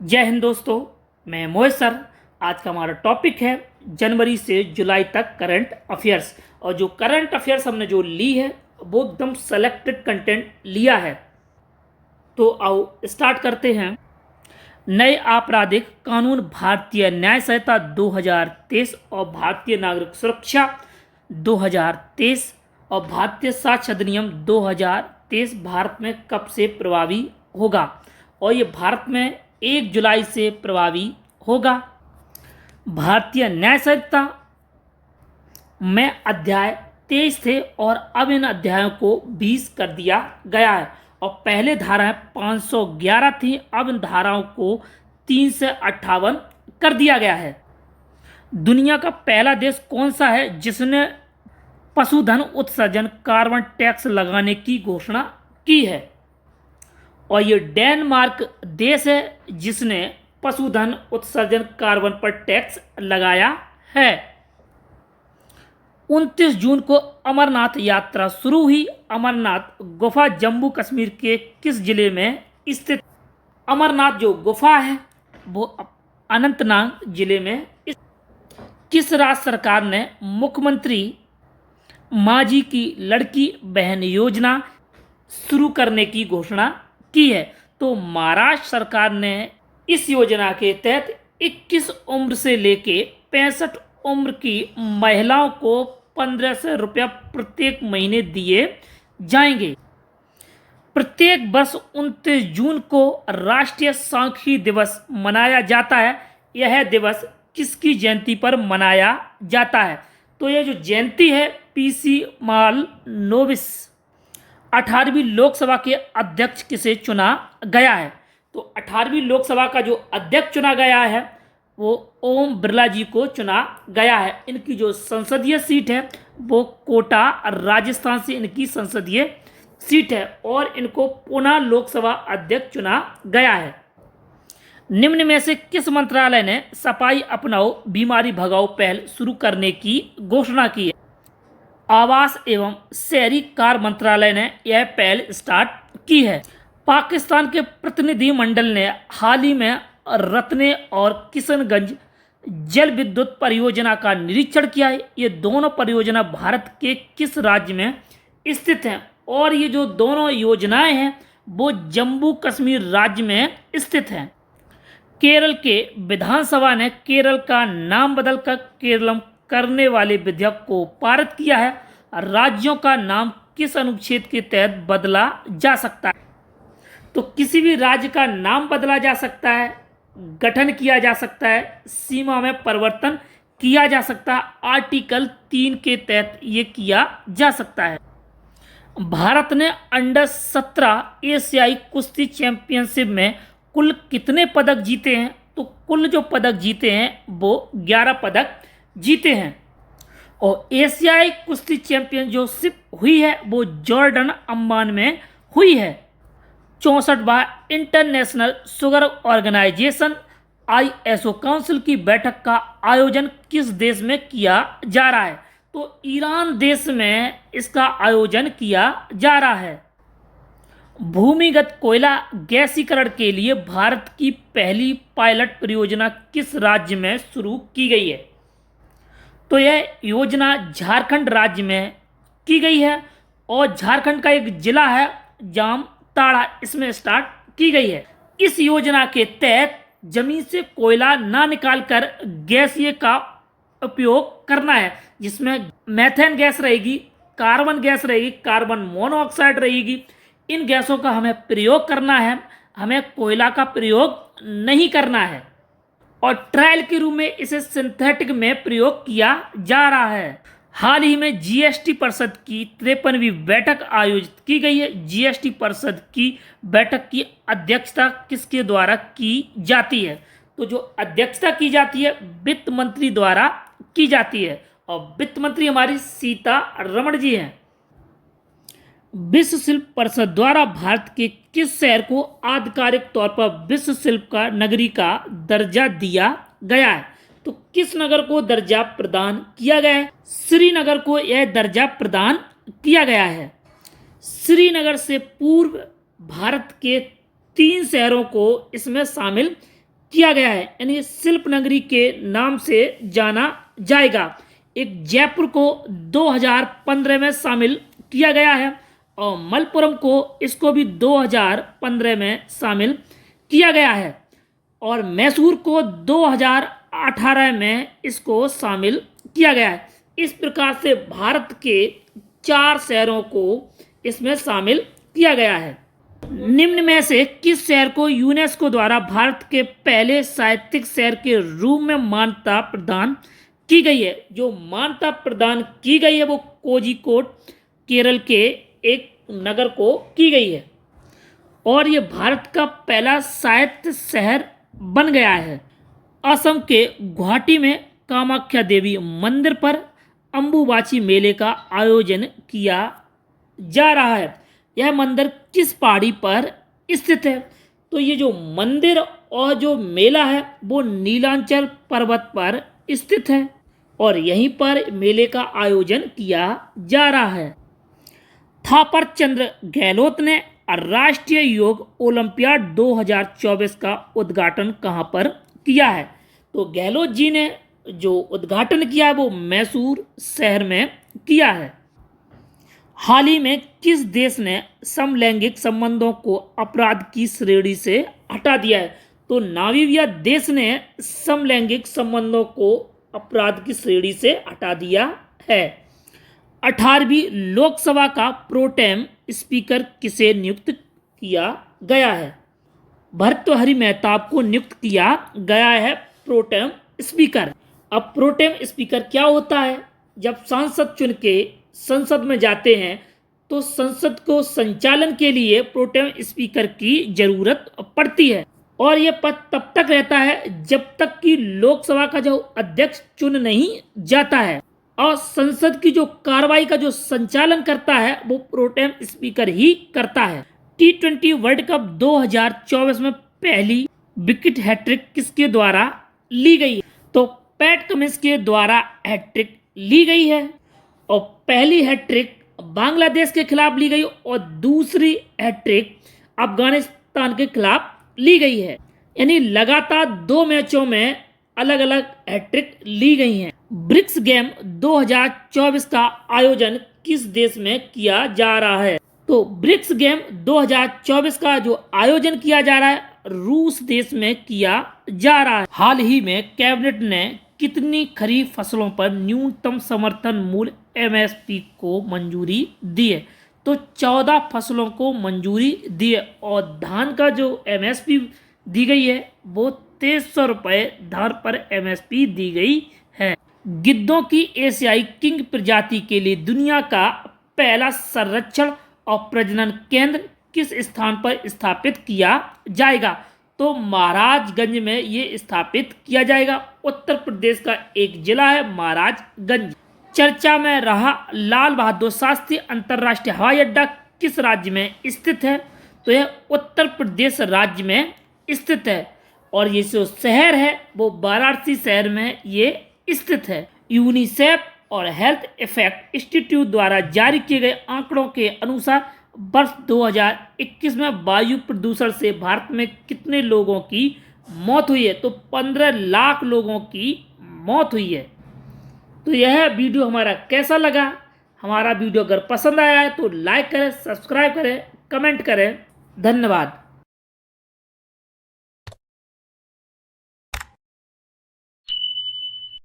जय हिंद दोस्तों। मैं मोहित सर। आज का हमारा टॉपिक है जनवरी से जुलाई तक करंट अफेयर्स। और जो करंट अफेयर्स हमने जो ली है वो एकदम सेलेक्टेड कंटेंट लिया है। तो आओ स्टार्ट करते हैं। नए आपराधिक कानून भारतीय न्याय संहिता 2023 और भारतीय नागरिक सुरक्षा 2023 और भारतीय साक्ष्य अधिनियम 2023 भारत में कब से प्रभावी होगा? और ये भारत में 1 जुलाई से प्रभावी होगा। भारतीय न्याय संहिता में अध्याय 23 थे और अब इन अध्यायों को 20 कर दिया गया है। और पहले धाराएं 511 थी, अब इन धाराओं को 3 से 58 कर दिया गया है। दुनिया का पहला देश कौन सा है जिसने पशुधन उत्सर्जन कार्बन टैक्स लगाने की घोषणा की है? और ये डेनमार्क देश है जिसने पशुधन उत्सर्जन कार्बन पर टैक्स लगाया है। 29 जून को अमरनाथ यात्रा शुरू हुई। अमरनाथ गुफा जम्मू कश्मीर के किस जिले में स्थित? अमरनाथ जो गुफा है वो अनंतनाग जिले में। किस राज्य सरकार ने मुख्यमंत्री मांझी की लड़की बहन योजना शुरू करने की घोषणा की है? तो महाराष्ट्र सरकार ने इस योजना के तहत 21 उम्र से लेके 65 उम्र की महिलाओं को 1500 रुपया प्रत्येक महीने दिए जाएंगे। प्रत्येक वर्ष 29 जून को राष्ट्रीय सांख्यिकी दिवस मनाया जाता है। यह दिवस किसकी जयंती पर मनाया जाता है? तो यह जो जयंती है पीसी मालनोबिस 18वीं लोकसभा के अध्यक्ष किसे चुना गया है? तो 18वीं लोकसभा का जो अध्यक्ष चुना गया है वो ओम बिरला जी को चुना गया है। इनकी जो संसदीय सीट है वो कोटा राजस्थान से इनकी संसदीय सीट है और इनको पुनः लोकसभा अध्यक्ष चुना गया है। निम्न में से किस मंत्रालय ने सफाई अपनाओ बीमारी भगाओ पहल शुरू करने की घोषणा की है? आवास एवं शहरी कार्य मंत्रालय ने यह पहल स्टार्ट की है। पाकिस्तान के प्रतिनिधिमंडल ने हाल ही में रत्ने और किशनगंज जल विद्युत परियोजना का निरीक्षण किया है। ये दोनों परियोजना भारत के किस राज्य में स्थित हैं? और ये जो दोनों योजनाएं हैं वो जम्मू कश्मीर राज्य में स्थित हैं। केरल के विधानसभा ने केरल का नाम बदलकर केरलम करने वाले विधेयक को पारित किया है। राज्यों का नाम किस अनुच्छेद के तहत बदला जा सकता है? तो किसी भी राज्य का नाम बदला जा सकता है, गठन किया जा सकता है, सीमा में परिवर्तन किया जा सकता है। आर्टिकल 3 के तहत ये किया जा सकता है। भारत ने अंडर 17 एशियाई कुश्ती चैंपियनशिप में कुल कितने पदक जीते हैं? तो कुल जो पदक जीते हैं वो 11 पदक जीते हैं। और एशियाई कुश्ती चैंपियनशिप हुई है वो जॉर्डन अम्मान में हुई है। 64वां international sugar organization ISO council की बैठक का आयोजन किस देश में किया जा रहा है? तो ईरान देश में इसका आयोजन किया जा रहा है। भूमिगत कोयला गैसीकरण के लिए भारत की पहली पायलट परियोजना किस राज्य में शुरू की गई है? तो यह योजना झारखंड राज्य में की गई है और झारखंड का एक जिला है जामताड़ा, इसमें स्टार्ट की गई है। इस योजना के तहत जमीन से कोयला ना निकालकर गैसीय का उपयोग करना है, जिसमें मेथेन गैस रहेगी, कार्बन गैस रहेगी, कार्बन मोनोऑक्साइड रहेगी। इन गैसों का हमें प्रयोग करना है, हमें कोयला का प्रयोग नहीं करना है। और ट्रायल के रूप में इसे सिंथेटिक में प्रयोग किया जा रहा है। हाल ही में जीएसटी परिषद की 53वीं बैठक आयोजित की गई है। जीएसटी परिषद की बैठक की अध्यक्षता किसके द्वारा की जाती है? तो जो अध्यक्षता की जाती है वित्त मंत्री द्वारा की जाती है और वित्त मंत्री हमारी सीतारमण जी हैं। विश्व शिल्प परिषद द्वारा भारत के किस शहर को आधिकारिक तौर पर विश्व शिल्प का नगरी का दर्जा दिया गया है? तो किस नगर को दर्जा प्रदान किया गया है? श्रीनगर को यह दर्जा प्रदान किया गया है। श्रीनगर से पूर्व भारत के 3 शहरों को इसमें शामिल किया गया है, यानी शिल्प नगरी के नाम से जाना जाएगा। एक जयपुर को 2015 में शामिल किया गया है और मलप्पुरम को इसको भी 2015 में शामिल किया गया है और मैसूर को 2018 में इसको शामिल किया गया है। इस प्रकार से भारत के 4 शहरों को इसमें शामिल किया गया है। निम्न में से किस शहर को यूनेस्को द्वारा भारत के पहले साहित्यिक शहर के रूप में मान्यता प्रदान की गई है? जो मान्यता प्रदान की गई है वो कोझिकोड केरल के एक नगर को की गई है और ये भारत का पहला साहित्य शहर बन गया है। असम के गुवाहाटी में कामाख्या देवी मंदिर पर अम्बुबाची मेले का आयोजन किया जा रहा है। यह मंदिर किस पहाड़ी पर स्थित है? तो ये जो मंदिर और जो मेला है वो नीलांचल पर्वत पर स्थित है और यहीं पर मेले का आयोजन किया जा रहा है। थापर चंद गहलोत ने राष्ट्रीय योग ओलंपियाड 2024 का उद्घाटन कहाँ पर किया है? तो गहलोत जी ने जो उद्घाटन किया है वो मैसूर शहर में किया है। हाल ही में किस देश ने समलैंगिक संबंधों को अपराध की श्रेणी से हटा दिया है? तो नामीबिया देश ने समलैंगिक संबंधों को अपराध की श्रेणी से हटा दिया है। 18वीं लोकसभा का प्रोटेम स्पीकर किसे नियुक्त किया गया है? भर्तृहरि मेहताब को नियुक्त किया गया है प्रोटेम स्पीकर। अब प्रोटेम स्पीकर क्या होता है? जब सांसद चुन के संसद में जाते हैं तो संसद को संचालन के लिए प्रोटेम स्पीकर की जरूरत पड़ती है और यह पद तब तक रहता है जब तक कि लोकसभा का जो अध्यक्ष चुन नहीं जाता है और संसद की जो कार्रवाई का जो संचालन करता है वो प्रोटेम स्पीकर ही करता है। T20 वर्ल्ड कप 2024 में पहली विकेट हैट्रिक किसके द्वारा ली गई? तो पैट कमिंस के द्वारा हैट्रिक ली गई है और पहली हैट्रिक बांग्लादेश के खिलाफ ली गई और दूसरी हैट्रिक अफगानिस्तान के खिलाफ ली गई है, यानी लगातार 2 मैचों में अलग अलग हैट्रिक ली गई हैं। ब्रिक्स गेम 2024 का आयोजन किस देश में किया जा रहा है? तो ब्रिक्स गेम 2024 का जो आयोजन किया जा रहा है रूस देश में किया जा रहा है। हाल ही में कैबिनेट ने कितनी खरीफ फसलों पर न्यूनतम समर्थन मूल्य MSP को मंजूरी दी है? तो 14 फसलों को मंजूरी दी है और धान का जो MSP दी गई है वो 2300 रुपये धान पर MSP दी गई है। गिद्धों की एशियाई किंग प्रजाति के लिए दुनिया का पहला संरक्षण और प्रजनन केंद्र किस स्थान पर स्थापित किया जाएगा? तो महाराजगंज में ये स्थापित किया जाएगा। उत्तर प्रदेश का एक जिला है महाराजगंज। चर्चा में रहा लाल बहादुर शास्त्री अंतर्राष्ट्रीय हवाई अड्डा किस राज्य में स्थित है? तो यह उत्तर प्रदेश राज्य में स्थित है और ये जो शहर है वो वाराणसी शहर में ये स्थित है। यूनिसेफ और हेल्थ इफेक्ट इंस्टीट्यूट द्वारा जारी किए गए आंकड़ों के अनुसार वर्ष 2021 में वायु प्रदूषण से भारत में कितने लोगों की मौत हुई है? तो 15 लाख लोगों की मौत हुई है। तो यह वीडियो हमारा कैसा लगा? हमारा वीडियो अगर पसंद आया है तो लाइक करें, सब्सक्राइब करें, कमेंट करें। धन्यवाद।